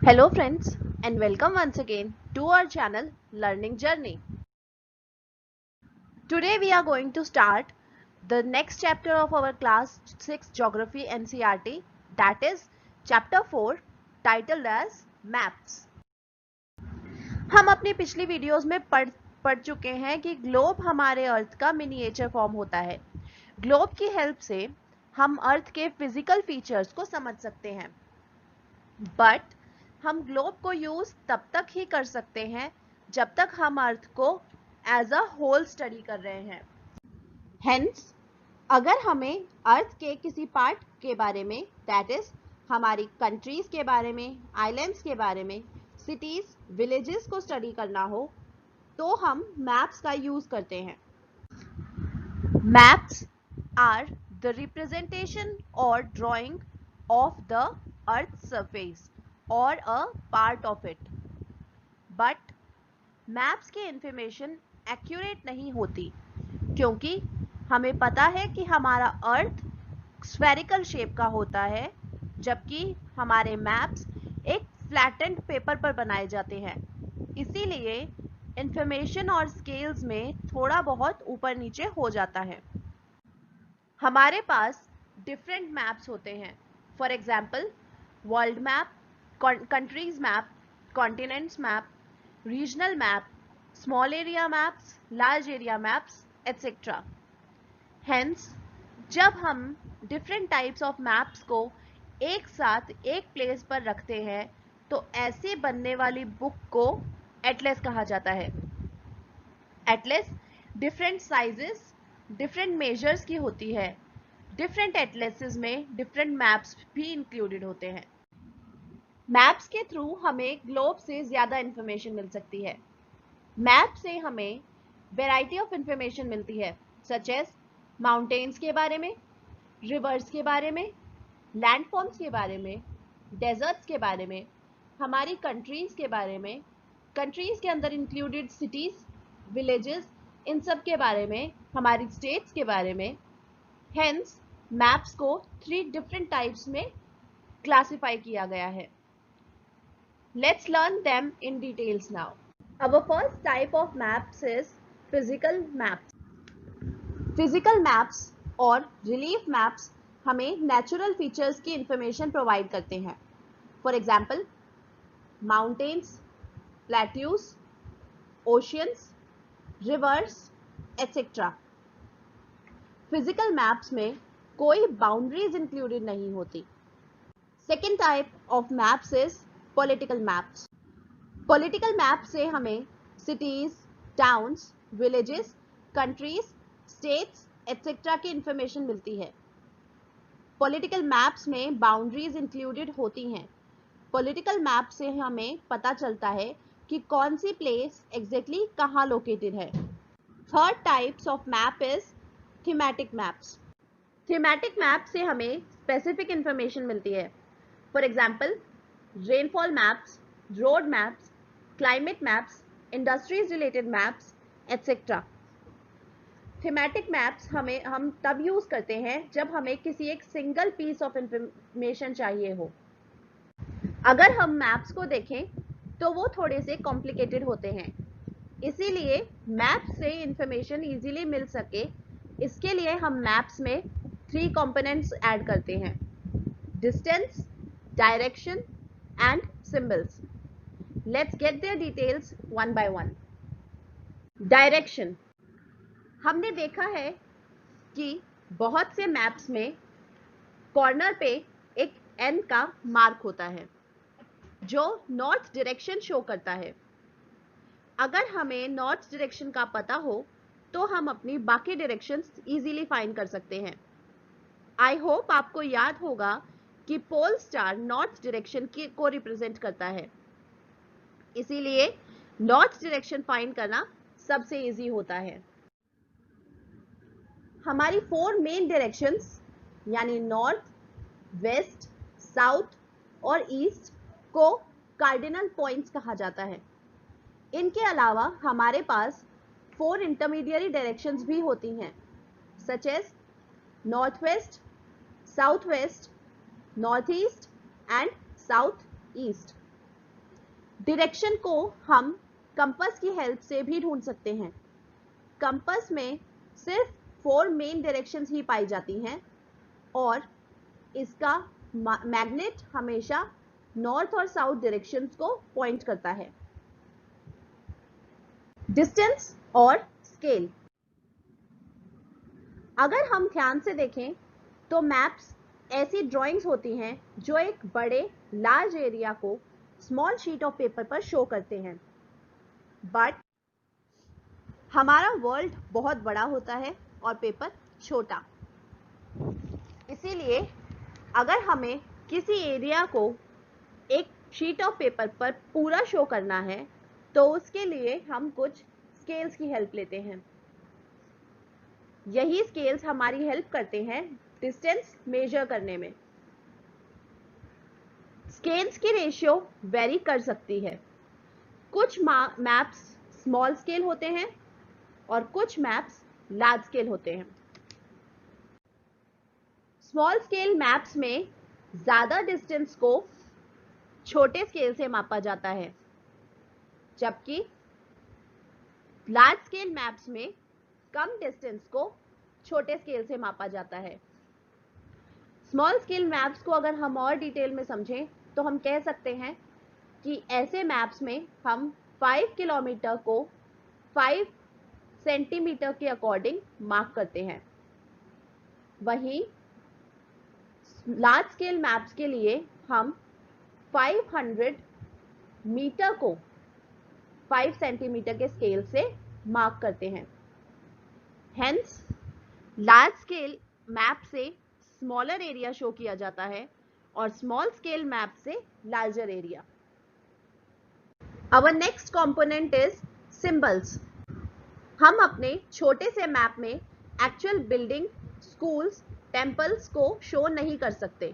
Hello friends and welcome once again to our channel Learning Journey. Today we are going to start the next chapter of our class 6 Geography NCERT, that is chapter 4 titled as Maps. हम अपनी पिछली videos में पढ़ चुके हैं कि globe हमारे अर्थ का मिनिएचर फॉर्म होता है। ग्लोब की हेल्प से हम अर्थ के फिजिकल फीचर्स को समझ सकते हैं, बट हम ग्लोब को यूज तब तक ही कर सकते हैं जब तक हम अर्थ को एज अ होल स्टडी कर रहे हैं। हेंस अगर हमें अर्थ के किसी पार्ट के बारे में, दैट इज हमारी कंट्रीज के बारे में, आइलैंड्स के बारे में, सिटीज, विलेजेस को स्टडी करना हो तो हम मैप्स का यूज करते हैं। मैप्स आर द रिप्रेजेंटेशन और drawing of the earth's surface or a part of it, but maps की इंफॉर्मेशन एक्यूरेट नहीं होती क्योंकि हमें पता है कि हमारा अर्थ स्फेरिकल शेप का होता है, जबकि हमारे मैप्स एक फ्लैटेंड पेपर पर बनाए जाते हैं। इसीलिए इंफॉर्मेशन और स्केल्स में थोड़ा बहुत ऊपर नीचे हो जाता है। हमारे पास डिफरेंट मैप्स होते हैं। For example world map, countries map, continents map, regional map, small area maps, large area maps etcetera. Hence जब हम डिफरेंट टाइप्स ऑफ मैप्स को एक साथ एक प्लेस पर रखते हैं तो ऐसे बनने वाली बुक को एटलस कहा जाता है। Atlas different sizes, different measures की होती है। डिफरेंट एटलसेस में डिफरेंट मैप्स भी इंक्लूडेड होते हैं। मैप्स के थ्रू हमें ग्लोब से ज़्यादा इंफॉर्मेशन मिल सकती है। मैप से हमें वैरायटी ऑफ इंफॉर्मेशन मिलती है, सच एज माउंटेन्स के बारे में, रिवर्स के बारे में, लैंडफॉर्म्स के बारे में, डेजर्ट्स के बारे में, हमारी कंट्रीज़ के बारे में, कंट्रीज़ के अंदर इंक्लूडेड सिटीज़, विलेजेस, इन सब के बारे में, हमारी स्टेट्स के बारे में। हेंस मैप्स को 3 डिफरेंट टाइप्स में क्लासिफाई किया गया है। Let's learn them in details now. Our first type of maps is physical maps. Physical maps और relief maps हमें natural features की information provide करते हैं। For example, mountains, plateaus, oceans, rivers, etc. Physical maps में कोई boundaries included नहीं होती। Second type of maps is political maps. Political map से हमें cities, towns, villages, countries, states etcetera की इंफॉर्मेशन मिलती है। पॉलिटिकल मैप्स में बाउंड्रीज इंक्लूडेड होती हैं। पॉलिटिकल मैप से हमें पता चलता है कि कौन सी प्लेस एग्जैक्टली कहाँ लोकेटेड है। Third types of map is thematic maps. Thematic map से हमें स्पेसिफिक इंफॉर्मेशन मिलती है। For example rainfall maps, road maps, climate maps, industries related maps, etc. Thematic maps हम तब यूज करते हैं जब हमें किसी एक सिंगल पीस ऑफ इंफॉर्मेशन चाहिए हो। अगर हम मैप्स को देखें तो वो थोड़े से कॉम्प्लिकेटेड होते हैं, इसीलिए मैप से इंफॉर्मेशन इजीली मिल सके इसके लिए हम मैप्स में 3 कंपोनेंट्स ऐड करते हैं: distance, direction and symbols. Let's get their details one by one. Direction. हमने देखा है कि बहुत से मैप्स में कॉर्नर पे एक N का मार्क होता है जो नॉर्थ डायरेक्शन शो करता है। अगर हमें नॉर्थ डायरेक्शन का पता हो तो हम अपनी बाकी डायरेक्शंस इजीली फाइंड कर सकते हैं। आई होप आपको याद होगा कि पोल स्टार नॉर्थ डायरेक्शन को रिप्रेजेंट करता है, इसीलिए नॉर्थ डायरेक्शन फाइंड करना सबसे इजी होता है। हमारी 4 मेन डायरेक्शंस यानी नॉर्थ, वेस्ट, साउथ और ईस्ट को कार्डिनल पॉइंट्स कहा जाता है। इनके अलावा हमारे पास 4 इंटरमीडिएट डायरेक्शंस भी होती हैं, such as north west, south west, north east and south east. Direction को हम कंपास की हेल्प से भी ढूंढ सकते हैं। कंपास में सिर्फ 4 मेन डायरेक्शंस ही पाई जाती हैं और इसका मैग्नेट हमेशा नॉर्थ और साउथ डायरेक्शंस को पॉइंट करता है। डिस्टेंस और स्केल, अगर हम ध्यान से देखें तो मैप्स ऐसी ड्राइंग्स होती हैं जो एक बड़े लार्ज एरिया को स्मॉल शीट ऑफ पेपर पर शो करते हैं। बट हमारा वर्ल्ड बहुत बड़ा होता है और पेपर छोटा, इसीलिए अगर हमें किसी एरिया को एक शीट ऑफ पेपर पर पूरा शो करना है तो उसके लिए हम कुछ स्केल्स की हेल्प लेते हैं। यही स्केल्स हमारी हेल्प करते हैं डिस्टेंस मेजर करने में। स्केल्स की रेशियो वेरी कर सकती है। कुछ मैप्स स्मॉल स्केल होते हैं और कुछ मैप्स लार्ज स्केल होते हैं। स्मॉल स्केल मैप्स में ज्यादा डिस्टेंस को छोटे स्केल से मापा जाता है, जबकि लार्ज स्केल मैप्स में कम डिस्टेंस को छोटे स्केल से मापा जाता है। स्मॉल स्केल मैप्स को अगर हम और डिटेल में समझें तो हम कह सकते हैं कि ऐसे मैप्स में हम 5 किलोमीटर को 5 सेंटीमीटर के अकॉर्डिंग मार्क करते हैं। वहीं लार्ज स्केल मैप्स के लिए हम 500 मीटर को 5 सेंटीमीटर के स्केल से मार्क करते हैं। हेंस लार्ज स्केल मैप से स्मॉलर एरिया शो किया जाता है और स्मॉल स्केल मैप से larger area. Our next component is symbols. हम अपने छोटे से मैप में एक्चुअल बिल्डिंग, स्कूल्स, टेम्पल्स को शो नहीं कर सकते।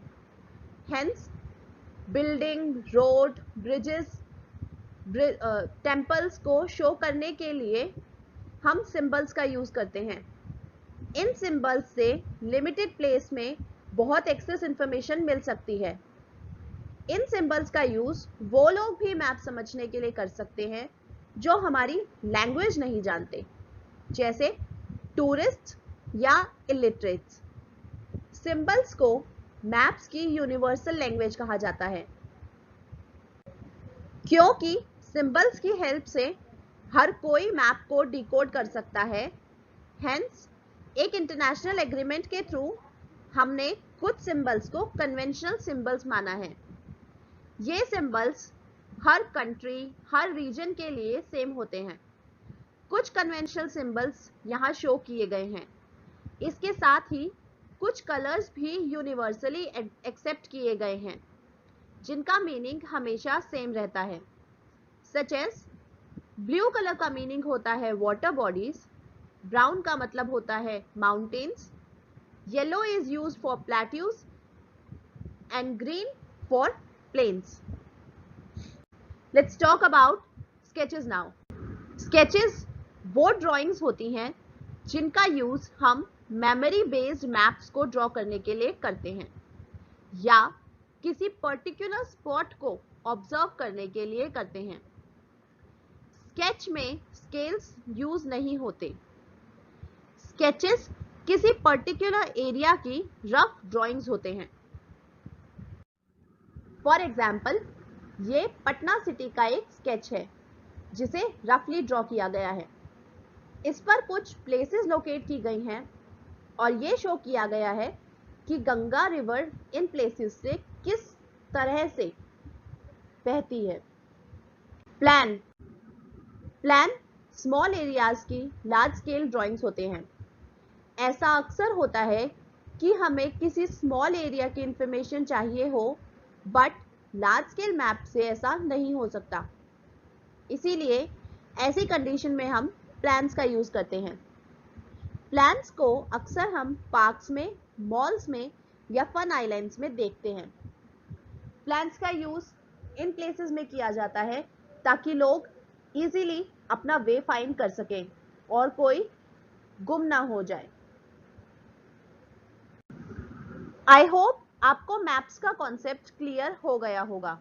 Hence building, road, bridges, temples को शो करने के लिए हम सिंबल्स का यूज करते हैं। इन सिंबल्स से लिमिटेड प्लेस में बहुत एक्सेस इंफॉर्मेशन मिल सकती है। इन सिंबल्स का यूज वो लोग भी मैप समझने के लिए कर सकते हैं जो हमारी लैंग्वेज नहीं जानते, जैसे टूरिस्ट या इलिटरेट्स। सिंबल्स को मैप्स की यूनिवर्सल लैंग्वेज कहा जाता है, क्योंकि सिंबल्स की हेल्प से हर कोई मैप को डिकोड कर सकता है। हेंस एक इंटरनेशनल एग्रीमेंट के थ्रू हमने कुछ सिंबल्स को कन्वेंशनल सिंबल्स माना है। ये सिंबल्स हर कंट्री, हर रीजन के लिए सेम होते हैं। कुछ कन्वेंशनल सिंबल्स यहाँ शो किए गए हैं। इसके साथ ही कुछ कलर्स भी यूनिवर्सली एक्सेप्ट किए गए हैं, जिनका मीनिंग हमेशा सेम रहता है। सच एज ब्लू कलर का मीनिंग होता है वाटर बॉडीज, ब्राउन का मतलब होता है mountains, yellow is used for plateaus and green for plains. Let's talk about sketches now. Sketches वो ड्राइंग्स होती हैं जिनका यूज हम मेमोरी बेस्ड मैप्स को ड्रॉ करने के लिए करते हैं या किसी पर्टिकुलर स्पॉट को ऑब्जर्व करने के लिए करते हैं। स्केच में स्केल्स यूज नहीं होते। स्केचेस किसी पर्टिकुलर एरिया की रफ ड्राइंग्स होते हैं। फॉर एग्जाम्पल, ये पटना सिटी का एक स्केच है जिसे रफली ड्रॉ किया गया है। इस पर कुछ प्लेसेस लोकेट की गई हैं और ये शो किया गया है कि गंगा रिवर इन प्लेसेस से किस तरह से बहती है। प्लान स्मॉल एरियाज की लार्ज स्केल ड्राइंग्स होते हैं। ऐसा अक्सर होता है कि हमें किसी स्मॉल एरिया की इंफॉर्मेशन चाहिए हो, बट लार्ज स्केल मैप से ऐसा नहीं हो सकता। इसीलिए ऐसी कंडीशन में हम प्लान्स का यूज करते हैं। प्लान्स को अक्सर हम पार्क्स में, मॉल्स में या फन आइलैंड्स में देखते हैं। प्लान्स का यूज इन प्लेसेस में किया जाता है ताकि लोग इजीली अपना वे फाइंड कर सकें और कोई गुम ना हो जाए। आई होप आपको मैप्स का कॉन्सेप्ट क्लियर हो गया होगा।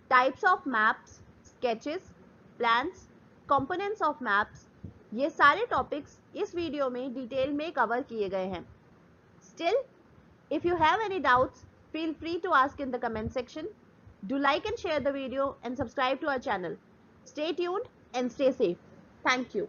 Types of maps, sketches, plans, components of maps, ये सारे टॉपिक्स इस वीडियो में डिटेल में कवर किए गए हैं. Still, if you have any doubts, feel free to ask in the comment section. Do like and share the video and subscribe to our channel. Stay tuned and stay safe. Thank you.